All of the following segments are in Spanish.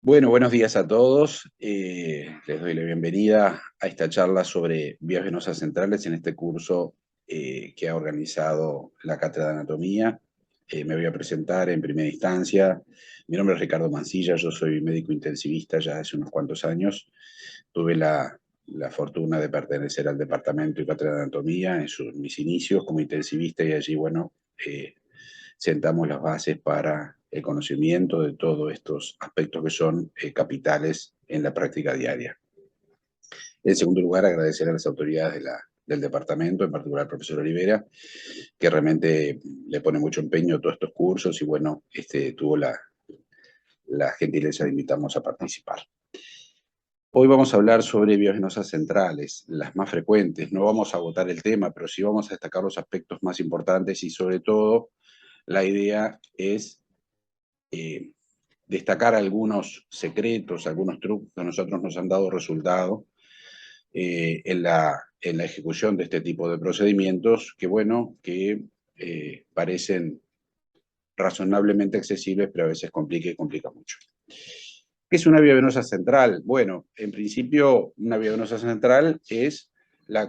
Bueno, buenos días a todos. Les doy la bienvenida a esta charla sobre vías venosas centrales en este curso que ha organizado la Cátedra de Anatomía. Me voy a presentar en primera instancia. Mi nombre es Ricardo Mancilla, yo soy médico intensivista ya hace unos cuantos años. Tuve la fortuna de pertenecer al Departamento y Cátedra de Anatomía en mis inicios como intensivista y allí, bueno, sentamos las bases para el conocimiento de todos estos aspectos que son capitales en la práctica diaria. En segundo lugar, agradecer a las autoridades del departamento, en particular al profesor Olivera, que realmente le pone mucho empeño a todos estos cursos y bueno, tuvo la gentileza de invitarnos a participar. Hoy vamos a hablar sobre vías venosas centrales, las más frecuentes. No vamos a agotar el tema, pero sí vamos a destacar los aspectos más importantes y sobre todo la idea es destacar algunos secretos, algunos trucos que a nosotros nos han dado resultado en la ejecución de este tipo de procedimientos que, bueno, que parecen razonablemente accesibles, pero a veces complica mucho. ¿Qué es una vía venosa central? Bueno, en principio, una vía venosa central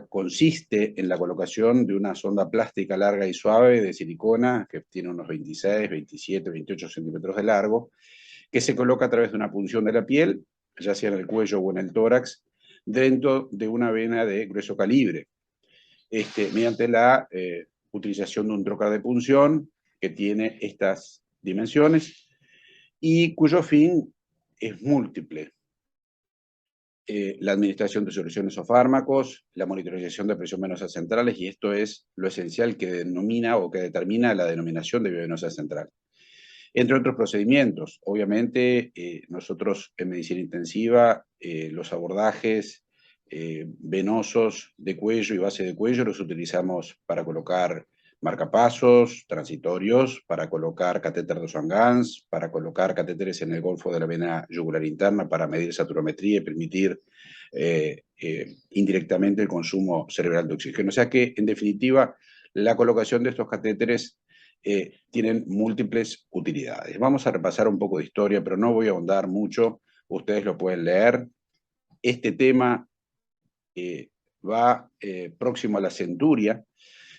consiste en la colocación de una sonda plástica larga y suave de silicona que tiene unos 26, 27, 28 centímetros de largo, que se coloca a través de una punción de la piel, ya sea en el cuello o en el tórax, dentro de una vena de grueso calibre, mediante la utilización de un trocar de punción que tiene estas dimensiones y cuyo fin es múltiple. La administración de soluciones o fármacos, la monitorización de presión venosa centrales, y esto es lo esencial que denomina o que determina la denominación de vía venosa central. Entre otros procedimientos, obviamente, nosotros en medicina intensiva, los abordajes venosos de cuello y base de cuello los utilizamos para colocar marcapasos transitorios, para colocar catéter de Swan-Ganz, para colocar catéteres en el golfo de la vena yugular interna para medir saturometría y permitir indirectamente el consumo cerebral de oxígeno. O sea que, en definitiva, la colocación de estos catéteres tienen múltiples utilidades. Vamos a repasar un poco de historia, pero no voy a ahondar mucho, ustedes lo pueden leer. Este tema va próximo a la centuria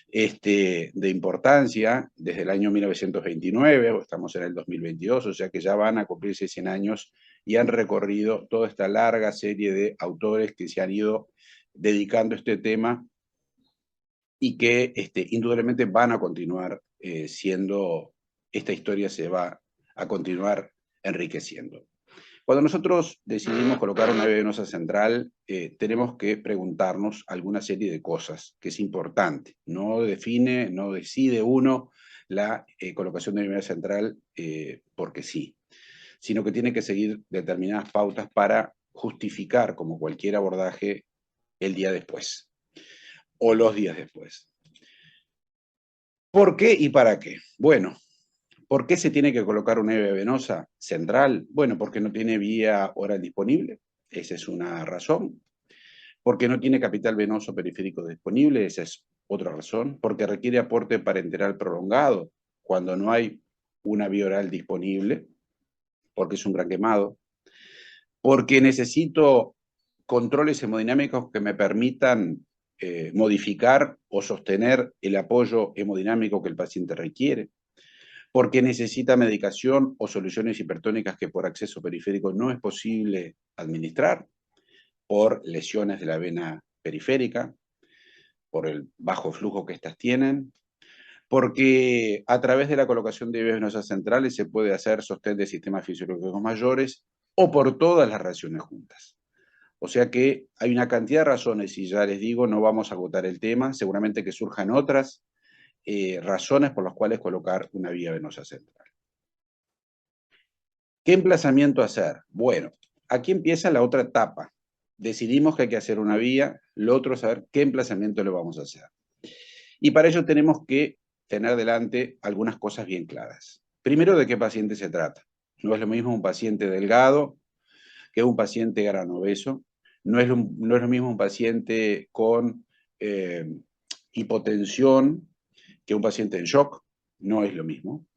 de importancia desde el año 1929, estamos en el 2022, o sea que ya van a cumplirse 100 años y han recorrido toda esta larga serie de autores que se han ido dedicando a este tema y que indudablemente van a continuar siendo, esta historia se va a continuar enriqueciendo. Cuando nosotros decidimos colocar una vía venosa central, tenemos que preguntarnos alguna serie de cosas, que es importante. No decide uno la colocación de una vía central porque sí, sino que tiene que seguir determinadas pautas para justificar, como cualquier abordaje, el día después o los días después. ¿Por qué y para qué? Bueno, ¿por qué se tiene que colocar una vía venosa central? Bueno, porque no tiene vía oral disponible, esa es una razón. Porque no tiene capital venoso periférico disponible, esa es otra razón. Porque requiere aporte parenteral prolongado cuando no hay una vía oral disponible, porque es un gran quemado. Porque necesito controles hemodinámicos que me permitan modificar o sostener el apoyo hemodinámico que el paciente requiere, porque necesita medicación o soluciones hipertónicas que por acceso periférico no es posible administrar, por lesiones de la vena periférica, por el bajo flujo que éstas tienen, porque a través de la colocación de vías venosas centrales se puede hacer sostén de sistemas fisiológicos mayores o por todas las reacciones juntas. O sea que hay una cantidad de razones, y ya les digo, no vamos a agotar el tema, seguramente que surjan otras razones por las cuales colocar una vía venosa central. ¿Qué emplazamiento hacer? Bueno, aquí empieza la otra etapa. Decidimos que hay que hacer una vía, lo otro es saber qué emplazamiento le vamos a hacer. Y para ello tenemos que tener delante algunas cosas bien claras. Primero, ¿de qué paciente se trata? No es lo mismo un paciente delgado que un paciente granobeso. No es lo mismo un paciente con hipotensión que un paciente en shock. No es lo mismo.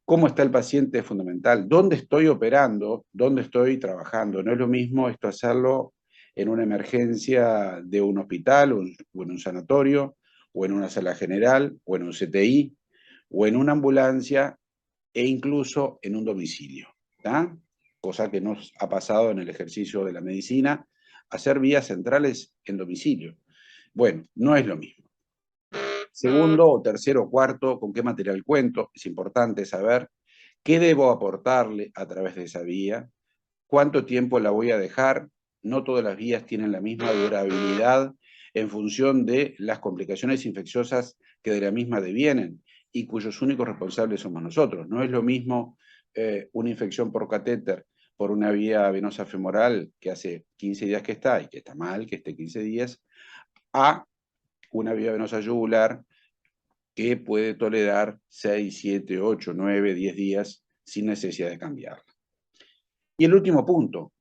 ¿Cómo está el paciente? Es fundamental. ¿Dónde estoy operando? ¿Dónde estoy trabajando? No es lo mismo esto hacerlo en una emergencia de un hospital o en un sanatorio, o en una sala general, o en un CTI, o en una ambulancia, e incluso en un domicilio, ¿tá? Cosa que nos ha pasado en el ejercicio de la medicina, hacer vías centrales en domicilio. Bueno, no es lo mismo. Segundo, o tercero, o cuarto, ¿con qué material cuento? Es importante saber qué debo aportarle a través de esa vía, cuánto tiempo la voy a dejar. No todas las vías tienen la misma durabilidad en función de las complicaciones infecciosas que de la misma devienen y cuyos únicos responsables somos nosotros. No es lo mismo una infección por catéter por una vía venosa femoral que hace 15 días que está y que está mal, que esté 15 días, a una vía venosa yugular que puede tolerar 6, 7, 8, 9, 10 días sin necesidad de cambiarla. Y el último punto,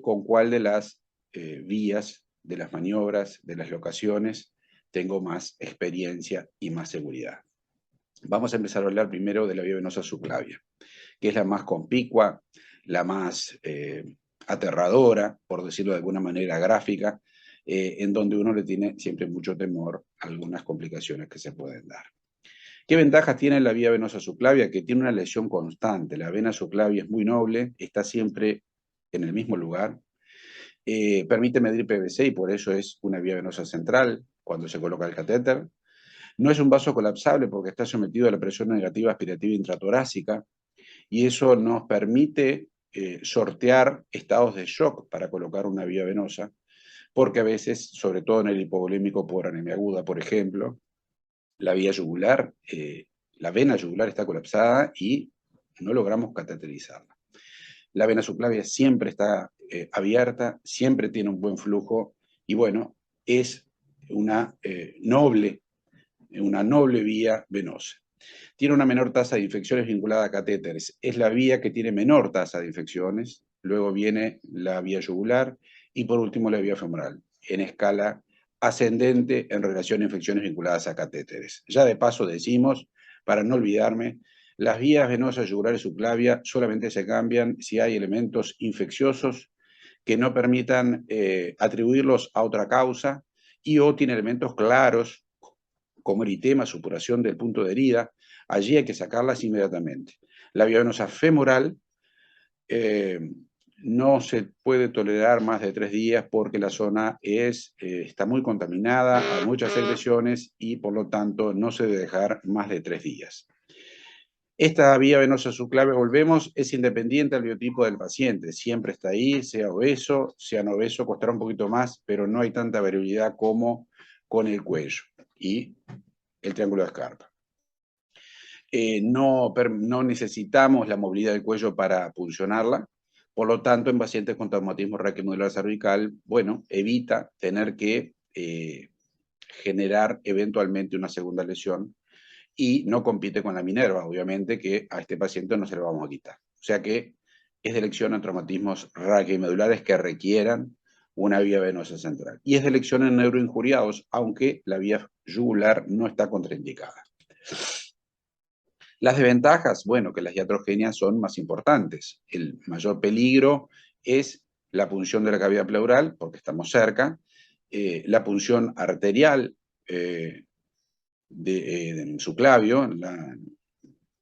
con cuál de las vías, de las maniobras, de las locaciones, tengo más experiencia y más seguridad. Vamos a empezar a hablar primero de la vía venosa subclavia, que es la más compicua, la más aterradora, por decirlo de alguna manera gráfica, en donde uno le tiene siempre mucho temor a algunas complicaciones que se pueden dar. ¿Qué ventajas tiene la vía venosa subclavia? Que tiene una lesión constante. La vena subclavia es muy noble, está siempre en el mismo lugar. Permite medir PVC y por eso es una vía venosa central cuando se coloca el catéter. No es un vaso colapsable porque está sometido a la presión negativa aspirativa intratorácica y eso nos permite sortear estados de shock para colocar una vía venosa, porque a veces, sobre todo en el hipovolémico por anemia aguda, por ejemplo, la vía yugular, la vena yugular está colapsada y no logramos cateterizarla. La vena subclavia siempre está abierta, siempre tiene un buen flujo y bueno, es una noble vía venosa. Tiene una menor tasa de infecciones vinculada a catéteres. Es la vía que tiene menor tasa de infecciones. Luego viene la vía yugular y por último la vía femoral, en escala ascendente en relación a infecciones vinculadas a catéteres. Ya de paso decimos, para no olvidarme, las vías venosas yugulares subclavia solamente se cambian si hay elementos infecciosos que no permitan atribuirlos a otra causa y o tiene elementos claros como eritema, supuración del punto de herida. Allí hay que sacarlas inmediatamente. La vía venosa femoral no se puede tolerar más de 3 días porque la zona está muy contaminada, hay muchas secreciones y por lo tanto no se debe dejar más de 3 días. Esta vía venosa subclavia, volvemos, es independiente del biotipo del paciente, siempre está ahí, sea obeso, sea no obeso, costará un poquito más, pero no hay tanta variabilidad como con el cuello y el triángulo de Scarpa. No necesitamos la movilidad del cuello para puncionarla, por lo tanto, en pacientes con traumatismo raquiomedular cervical, bueno, evita tener que generar eventualmente una segunda lesión y no compite con la Minerva, obviamente, que a este paciente no se le vamos a quitar. O sea que es de elección en traumatismos raquioimedulares que requieran una vía venosa central. Y es de elección en neuroinjuriados, aunque la vía yugular no está contraindicada. Las desventajas, bueno, que las iatrogenias son más importantes. El mayor peligro es la punción de la cavidad pleural, porque estamos cerca, la punción arterial en subclavio,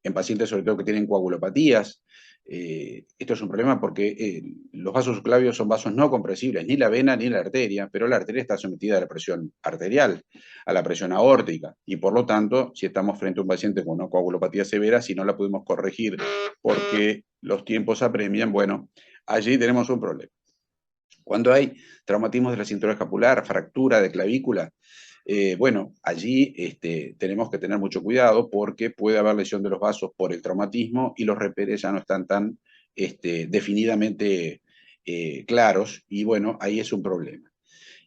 en pacientes sobre todo que tienen coagulopatías. Esto es un problema porque los vasos subclavios son vasos no compresibles, ni la vena ni la arteria, pero la arteria está sometida a la presión arterial, a la presión aórtica, y por lo tanto, si estamos frente a un paciente con una coagulopatía severa, si no la pudimos corregir porque los tiempos apremian, bueno, allí tenemos un problema. Cuando hay traumatismos de la cintura escapular, fractura de clavícula, bueno, allí tenemos que tener mucho cuidado porque puede haber lesión de los vasos por el traumatismo y los reperes ya no están tan definidamente claros y bueno, ahí es un problema.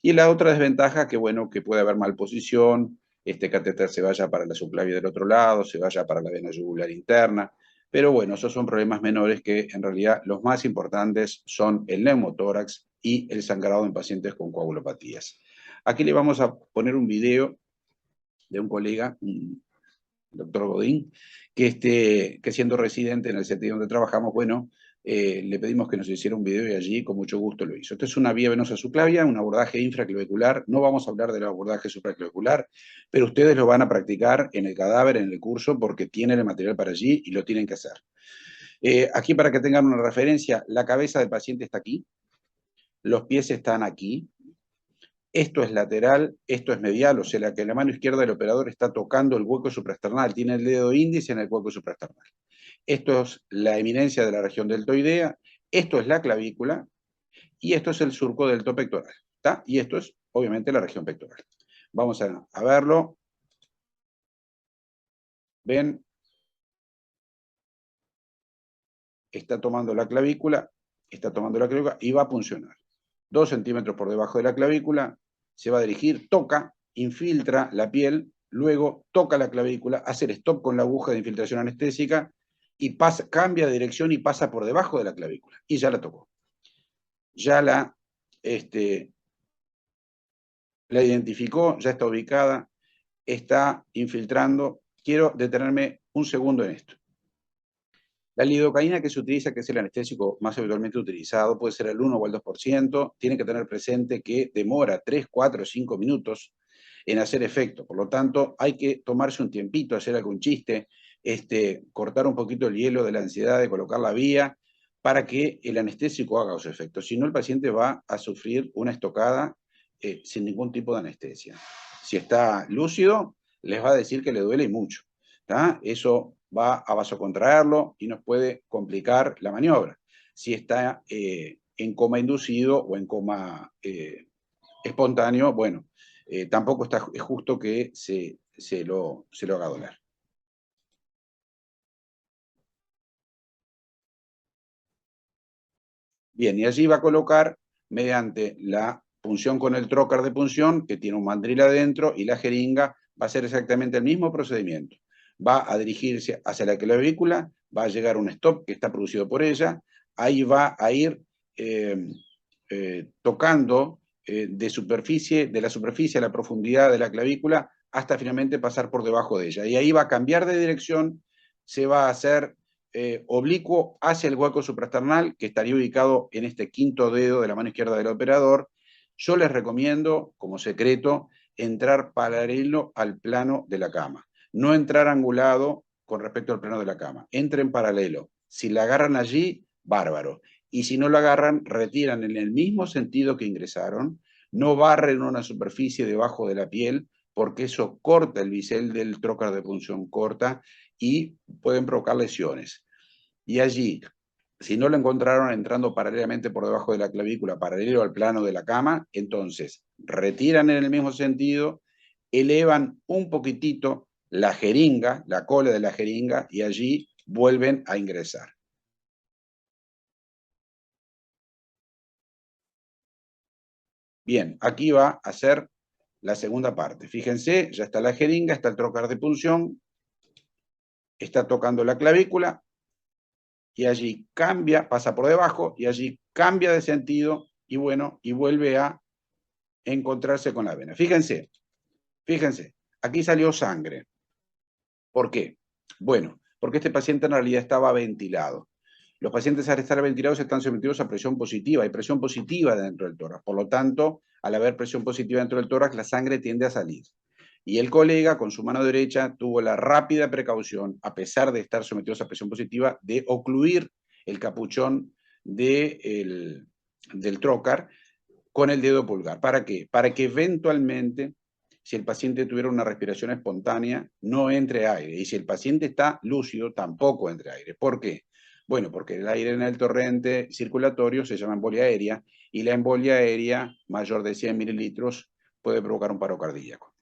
Y la otra desventaja que bueno, que puede haber malposición, este catéter se vaya para la subclavia del otro lado, se vaya para la vena yugular interna, pero bueno, esos son problemas menores que en realidad los más importantes son el neumotórax y el sangrado en pacientes con coagulopatías. Aquí le vamos a poner un video de un colega, un doctor Godín, que siendo residente en el CTI donde trabajamos, bueno, le pedimos que nos hiciera un video y allí con mucho gusto lo hizo. Esto es una vía venosa subclavia, un abordaje infraclavicular. No vamos a hablar del abordaje supraclavicular, pero ustedes lo van a practicar en el cadáver, en el curso, porque tienen el material para allí y lo tienen que hacer. Aquí para que tengan una referencia, la cabeza del paciente está aquí, los pies están aquí, esto es lateral, esto es medial, o sea que la mano izquierda del operador está tocando el hueco supraesternal, tiene el dedo índice en el hueco supraesternal. Esto es la eminencia de la región deltoidea, esto es la clavícula y esto es el surco delto pectoral, ¿está? Y esto es obviamente la región pectoral. Vamos a verlo. ¿Ven? Está tomando la clavícula y va a puncionar. 2 centímetros por debajo de la clavícula, se va a dirigir, toca, infiltra la piel, luego toca la clavícula, hace el stop con la aguja de infiltración anestésica y pasa, cambia de dirección y pasa por debajo de la clavícula. Y ya la tocó. Ya la identificó, ya está ubicada, está infiltrando. Quiero detenerme un segundo en esto. La lidocaína que se utiliza, que es el anestésico más habitualmente utilizado, puede ser el 1 o el 2%. Tienen que tener presente que demora 3, 4, 5 minutos en hacer efecto. Por lo tanto, hay que tomarse un tiempito, hacer algún chiste, cortar un poquito el hielo de la ansiedad de colocar la vía para que el anestésico haga su efecto. Si no, el paciente va a sufrir una estocada sin ningún tipo de anestesia. Si está lúcido, les va a decir que le duele y mucho. ¿Tá? Eso va a vasocontraerlo y nos puede complicar la maniobra. Si está en coma inducido o en coma espontáneo, bueno, tampoco es justo que se lo haga doler. Bien, y allí va a colocar mediante la punción con el trocar de punción, que tiene un mandril adentro, y la jeringa, va a ser exactamente el mismo procedimiento. Va a dirigirse hacia la clavícula, va a llegar un stop que está producido por ella, ahí va a ir tocando de la superficie a la profundidad de la clavícula hasta finalmente pasar por debajo de ella. Y ahí va a cambiar de dirección, se va a hacer oblicuo hacia el hueco supraesternal, que estaría ubicado en este quinto dedo de la mano izquierda del operador. Yo les recomiendo, como secreto, entrar paralelo al plano de la cama. No entrar angulado con respecto al plano de la cama. Entren paralelo. Si la agarran allí, bárbaro. Y si no la agarran, retiran en el mismo sentido que ingresaron. No barren una superficie debajo de la piel, porque eso corta el bisel del trocar de punción corta y pueden provocar lesiones. Y allí, si no lo encontraron entrando paralelamente por debajo de la clavícula, paralelo al plano de la cama, entonces retiran en el mismo sentido, elevan un poquitito la jeringa, la cola de la jeringa, y allí vuelven a ingresar. Bien, aquí va a ser la segunda parte. Fíjense, ya está la jeringa, está el trocar de punción, está tocando la clavícula, y allí cambia, pasa por debajo, y allí cambia de sentido, y bueno, y vuelve a encontrarse con la vena. Fíjense, aquí salió sangre. ¿Por qué? Bueno, porque este paciente en realidad estaba ventilado. Los pacientes al estar ventilados están sometidos a presión positiva, hay presión positiva dentro del tórax. Por lo tanto, al haber presión positiva dentro del tórax, la sangre tiende a salir. Y el colega, con su mano derecha, tuvo la rápida precaución, a pesar de estar sometidos a presión positiva, de ocluir el capuchón del trocar con el dedo pulgar. ¿Para qué? Para que eventualmente, si el paciente tuviera una respiración espontánea, no entre aire. Y si el paciente está lúcido, tampoco entre aire. ¿Por qué? Bueno, porque el aire en el torrente circulatorio se llama embolia aérea, y la embolia aérea mayor de 100 mililitros puede provocar un paro cardíaco.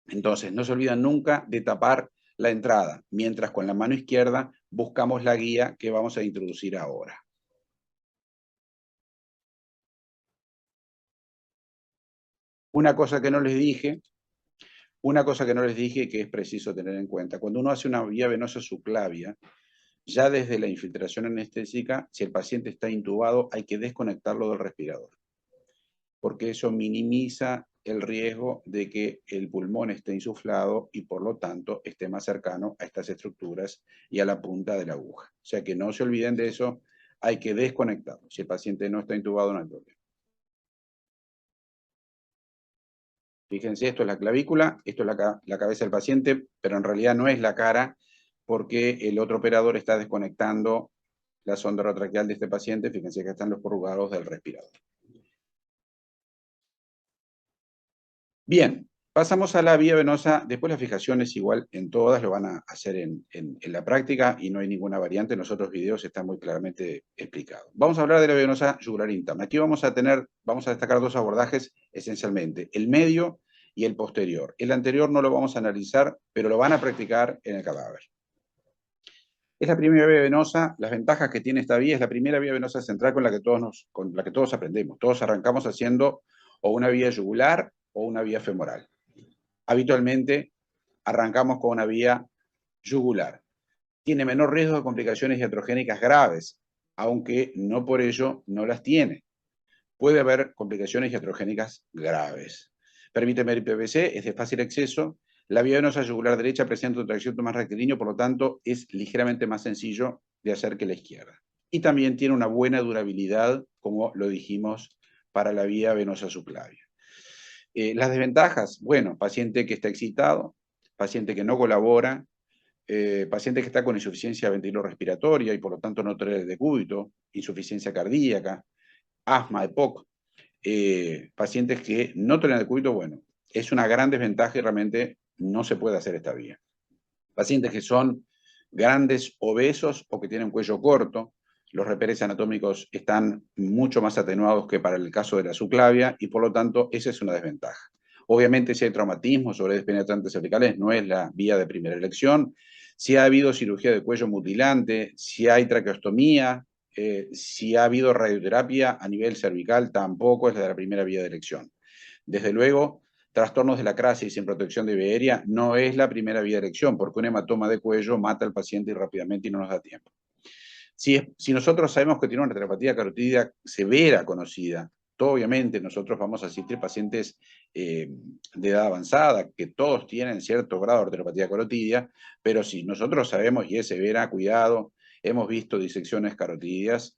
Entonces, no se olvidan nunca de tapar la entrada, mientras con la mano izquierda buscamos la guía que vamos a introducir ahora. Una cosa que no les dije que es preciso tener en cuenta: cuando uno hace una vía venosa subclavia, ya desde la infiltración anestésica, si el paciente está intubado, hay que desconectarlo del respirador, porque eso minimiza el riesgo de que el pulmón esté insuflado y por lo tanto esté más cercano a estas estructuras y a la punta de la aguja. O sea que no se olviden de eso, hay que desconectarlo. Si el paciente no está intubado, no hay problema. Fíjense, esto es la clavícula, esto es la cabeza del paciente, pero en realidad no es la cara porque el otro operador está desconectando la sonda orotraqueal de este paciente. Fíjense que están los corrugados del respirador. Bien, pasamos a la vía venosa. Después la fijación es igual en todas, lo van a hacer en la práctica y no hay ninguna variante. En los otros videos está muy claramente explicado. Vamos a hablar de la vía venosa yugular interna. Aquí vamos a destacar dos abordajes esencialmente, el medio y el posterior. El anterior no lo vamos a analizar, pero lo van a practicar en el cadáver. Es la primera vía venosa. Las ventajas que tiene esta vía es la primera vía venosa central con la que todos aprendemos. Todos arrancamos haciendo o una vía yugular o una vía femoral. Habitualmente arrancamos con una vía yugular. Tiene menor riesgo de complicaciones iatrogénicas graves, aunque no por ello no las tiene. Puede haber complicaciones iatrogénicas graves. Permíteme el PVC, es de fácil acceso. La vía venosa yugular derecha presenta un trayecto más rectilíneo, por lo tanto es ligeramente más sencillo de hacer que la izquierda. Y también tiene una buena durabilidad, como lo dijimos, para la vía venosa subclavia. Las desventajas, bueno, paciente que está excitado, paciente que no colabora, paciente que está con insuficiencia ventilorrespiratoria y por lo tanto no tolera el decúbito, insuficiencia cardíaca, asma, EPOC, pacientes que no toleran el decúbito, bueno, es una gran desventaja y realmente no se puede hacer esta vía. Pacientes que son grandes, obesos o que tienen cuello corto, los reperes anatómicos están mucho más atenuados que para el caso de la subclavia y por lo tanto esa es una desventaja. Obviamente si hay traumatismo sobre despenetrantes cervicales no es la vía de primera elección. Si ha habido cirugía de cuello mutilante, si hay traqueostomía, si ha habido radioterapia a nivel cervical, tampoco es la primera vía de elección. Desde luego, trastornos de la crasis sin protección de vía aérea no es la primera vía de elección, porque un hematoma de cuello mata al paciente rápidamente y no nos da tiempo. Si nosotros sabemos que tiene una retinopatía carotídea severa conocida, obviamente nosotros vamos a asistir pacientes de edad avanzada, que todos tienen cierto grado de arteriopatía carotídea, pero si nosotros sabemos y es severa, cuidado, hemos visto disecciones carotídeas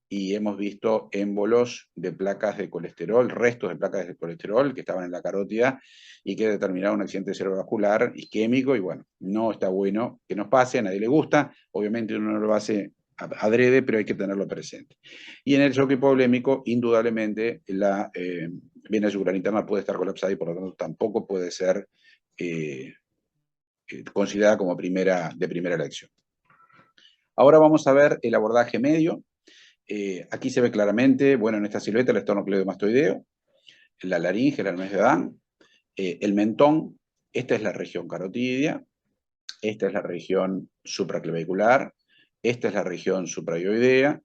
y hemos visto émbolos de placas de colesterol, restos de placas de colesterol que estaban en la carótida y que determinaron un accidente cerebrovascular isquémico y bueno, no está bueno que nos pase, a nadie le gusta, obviamente uno no lo hace adrede, pero hay que tenerlo presente. Y en el shock hipovolémico, indudablemente, la vena yugular interna puede estar colapsada y por lo tanto tampoco puede ser considerada como de primera elección. Ahora vamos a ver el abordaje medio. Aquí se ve claramente, bueno, en esta silueta el esternocleidomastoideo, la laringe, el arnés de Adán, el mentón, esta es la región carotidia, esta es la región supraclavicular, esta es la región suprayoidea,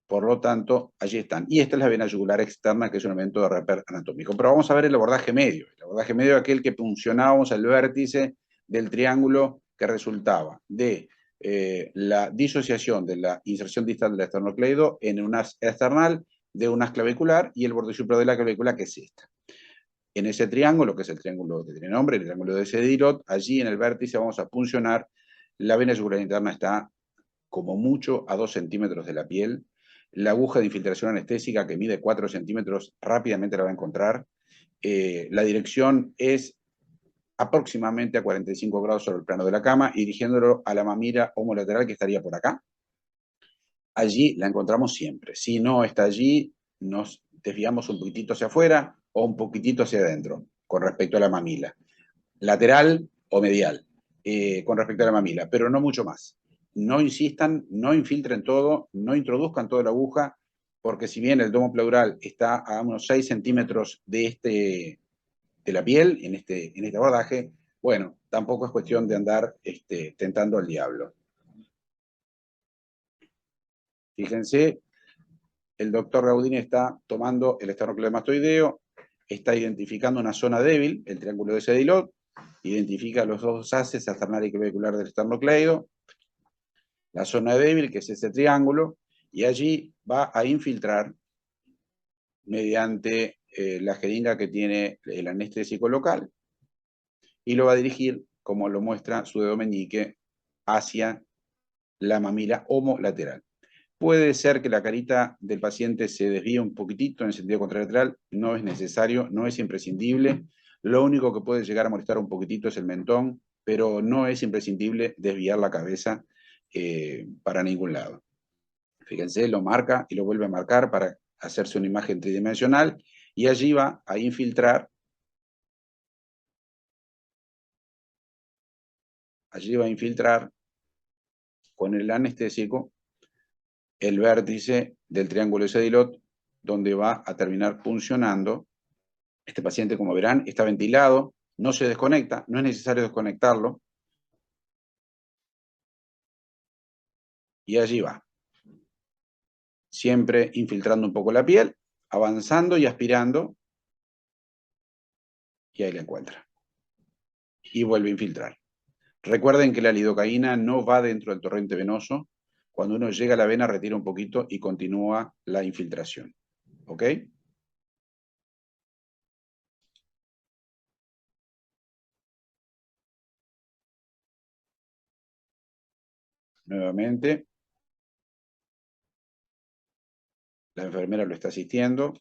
por lo tanto, allí están. Y esta es la vena yugular externa, que es un elemento de reper anatómico. Pero vamos a ver el abordaje medio. El abordaje medio es aquel que puncionábamos al vértice del triángulo que resultaba de la disociación de la inserción distal del esternocleido en un as external de un as clavicular y el borde superior de la clavícula, que es esta. En ese triángulo, que es el triángulo que tiene nombre, el triángulo de Sedilot, allí en el vértice vamos a puncionar. La vena yugular interna está como mucho a 2 centímetros de la piel. La aguja de infiltración anestésica que mide 4 centímetros rápidamente la va a encontrar. La dirección es aproximadamente a 45 grados sobre el plano de la cama y dirigiéndolo a la mamila homolateral que estaría por acá. Allí la encontramos siempre. Si no está allí, nos desviamos un poquitito hacia afuera o un poquitito hacia adentro con respecto a la mamila. Lateral o medial con respecto a la mamila, pero no mucho más. No insistan, no infiltren todo, no introduzcan toda la aguja, porque si bien el domo pleural está a unos 6 centímetros de la piel, en este abordaje, bueno, tampoco es cuestión de andar tentando al diablo. Fíjense, el doctor Gaudini está tomando el esternocleidomastoideo, está identificando una zona débil, el triángulo de Sedilot, identifica los dos haces externar y clavicular del esternocleido, la zona débil, que es ese triángulo, y allí va a infiltrar mediante la jeringa que tiene el anestésico local y lo va a dirigir, como lo muestra su dedo meñique, hacia la mamila homolateral. Puede ser que la carita del paciente se desvíe un poquitito en sentido contralateral, no es necesario, no es imprescindible. Lo único que puede llegar a molestar un poquitito es el mentón, pero no es imprescindible desviar la cabeza para ningún lado. Fíjense, lo marca y lo vuelve a marcar para hacerse una imagen tridimensional y allí va a infiltrar, con el anestésico el vértice del triángulo de Sedilot, donde va a terminar puncionando. Este paciente, como verán, está ventilado, no se desconecta, no es necesario desconectarlo. Y allí va. Siempre infiltrando un poco la piel, avanzando y aspirando. Y ahí la encuentra. Y vuelve a infiltrar. Recuerden que la lidocaína no va dentro del torrente venoso. Cuando uno llega a la vena, retira un poquito y continúa la infiltración. ¿Ok? Nuevamente, la enfermera lo está asistiendo.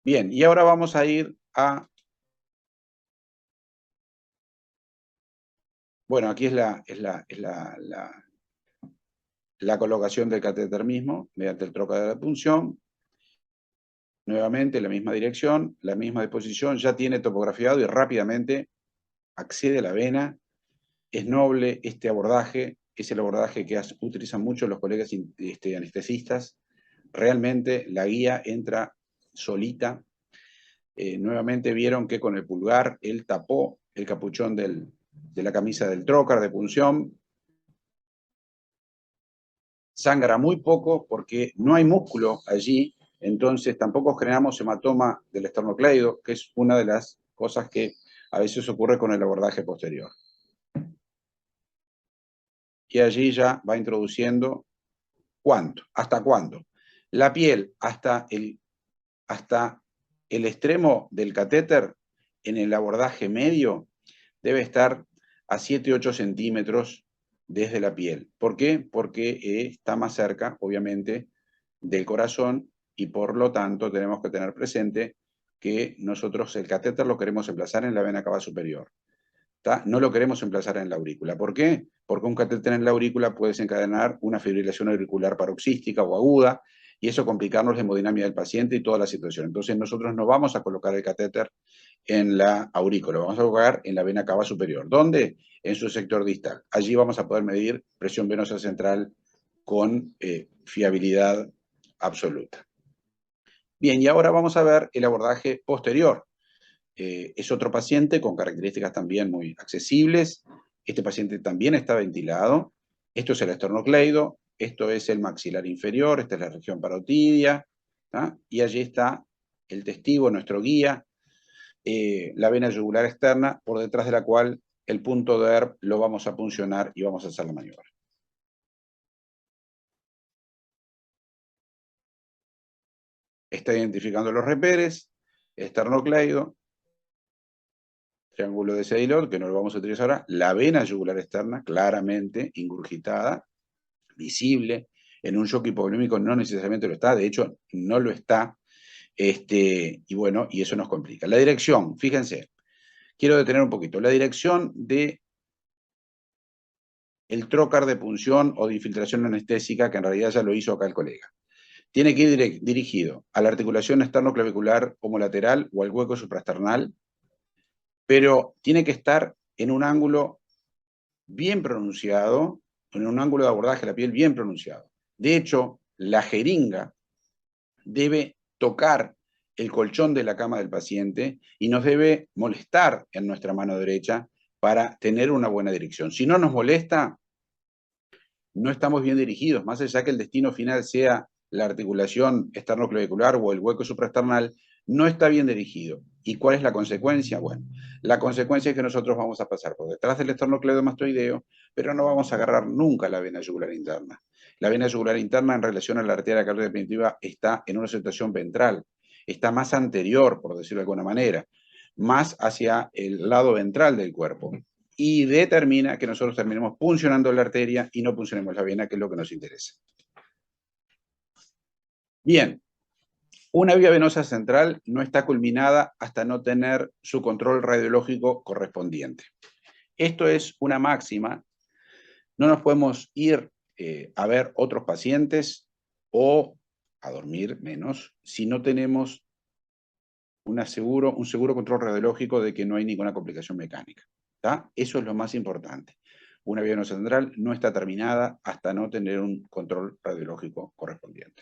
Bien, y ahora vamos a ir a... Bueno, aquí es la colocación del catéter mismo, mediante el trocar de la punción. Nuevamente, la misma dirección, la misma disposición, ya tiene topografiado y rápidamente accede a la vena. Es noble este abordaje, es el abordaje que utilizan mucho los colegas anestesistas. Realmente la guía entra solita. Nuevamente vieron que con el pulgar él tapó el capuchón de la camisa del trocar de punción. Sangra muy poco porque no hay músculo allí, entonces tampoco generamos hematoma del esternocleido, que es una de las cosas que a veces ocurre con el abordaje posterior. Y allí ya va introduciendo ¿cuánto? ¿Hasta cuándo? La piel hasta el extremo del catéter en el abordaje medio debe estar a 7-8 centímetros desde la piel. ¿Por qué? Porque está más cerca, obviamente, del corazón y por lo tanto tenemos que tener presente que nosotros el catéter lo queremos emplazar en la vena cava superior. ¿Tá? No lo queremos emplazar en la aurícula. ¿Por qué? Porque un catéter en la aurícula puede desencadenar una fibrilación auricular paroxística o aguda y eso complicarnos la hemodinámica del paciente y toda la situación. Entonces nosotros no vamos a colocar el catéter en la aurícula, lo vamos a colocar en la vena cava superior. ¿Dónde? En su sector distal. Allí vamos a poder medir presión venosa central con fiabilidad absoluta. Bien, y ahora vamos a ver el abordaje posterior. Es otro paciente con características también muy accesibles. Este paciente también está ventilado. Esto es el esternocleido, esto es el maxilar inferior, esta es la región parotidia, ¿tá? Y allí está el testigo, nuestro guía, la vena yugular externa, por detrás de la cual el punto de ERP lo vamos a puncionar y vamos a hacer la maniobra. Está identificando los reperes, esternocleido, triángulo de Sedilot, que no lo vamos a utilizar ahora, la vena yugular externa, claramente ingurgitada, visible, en un shock hipovolémico no necesariamente lo está, de hecho no lo está, y bueno, y eso nos complica. La dirección, fíjense, quiero detener un poquito, la dirección de el trocar de punción o de infiltración anestésica, que en realidad ya lo hizo acá el colega. Tiene que ir dirigido a la articulación esternoclavicular homolateral o al hueco supraesternal, pero tiene que estar en un ángulo bien pronunciado, en un ángulo de abordaje de la piel bien pronunciado. De hecho, la jeringa debe tocar el colchón de la cama del paciente y nos debe molestar en nuestra mano derecha para tener una buena dirección. Si no nos molesta, no estamos bien dirigidos, más allá que el destino final sea la articulación esternoclavicular o el hueco supraesternal, no está bien dirigido. ¿Y cuál es la consecuencia? Bueno, la consecuencia es que nosotros vamos a pasar por detrás del esternocleidomastoideo, pero no vamos a agarrar nunca la vena yugular interna. La vena yugular interna en relación a la arteria cardíaca primitiva está en una situación ventral. está más anterior, por decirlo de alguna manera, más hacia el lado ventral del cuerpo, y determina que nosotros terminemos puncionando la arteria y no puncionemos la vena, que es lo que nos interesa. Bien, una vía venosa central no está culminada hasta no tener su control radiológico correspondiente. Esto es una máxima. No nos podemos ir a ver otros pacientes o a dormir menos si no tenemos un seguro control radiológico de que no hay ninguna complicación mecánica. ¿Tá? Eso es lo más importante. Una vía venosa central no está terminada hasta no tener un control radiológico correspondiente.